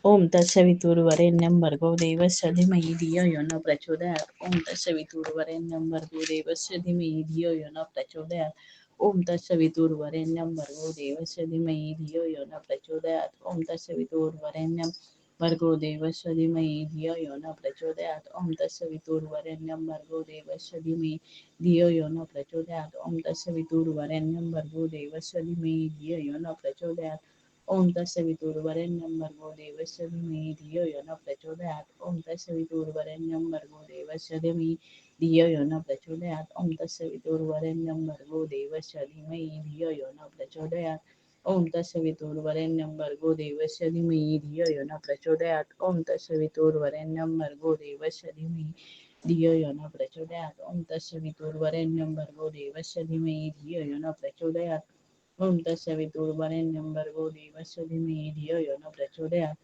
ओम तत्सवितुर्वरेण्यं भर्गो देवस्य धीमहि धियो यो न प्रचोदयात्. ओम तत्सवितुर्वरेण्यं भर्गो देवस्य धीमहि धियो यो न प्रचोदयात्. ओम तत्सवितुर्वरेण्यं भर्गो देवस्य धीमहि धियो यो न प्रचोदयात्. ओम तत्सवितुर्वरेण्यं भर्गो देवस्य धीमहि धियो यो न प्रचोदयात्. ओम तत्सवितुर्वरेण्यं भर्गो देवस्य धीमहि धियो यो न प्रचोदयात्. ओम तत्सवितुर्वरेण्यं भर्गो देवस्य धीमहि धियो यो न प्रचोदयात्. ओम तत्सवितुर्वरेण्यं भर्गो देवस्य धीमहि धियो यो न प्रचोदयात्. ओम तत्सवितुर्वरेण्यं भर्गो देवस्य धीमहि धियो यो न प्रचोदयात्. ओम तत्सवितुर्वरेण्यं भर्गो देवस्य धीमहि धियो यो न प्रचोदयात्. ओम तत्सवितुर्वरेण्यं भर्गो देवस्य धीमहि धियो यो न प्रचोदयात्. ओम तत्सवितुर्वरेण्यं भर्गो देवस्य धीमहि धियो यो न प्रचोदयात्. ओम तत्सवितुर्वरेण्यं भर्गो देवस्य धीमहि धियो यो न प्रचोदयात्. ओम तत्सवितुर्वरेण्यं भर्गो देवस्य धीमहि धियो यो न प्रचोदयात्.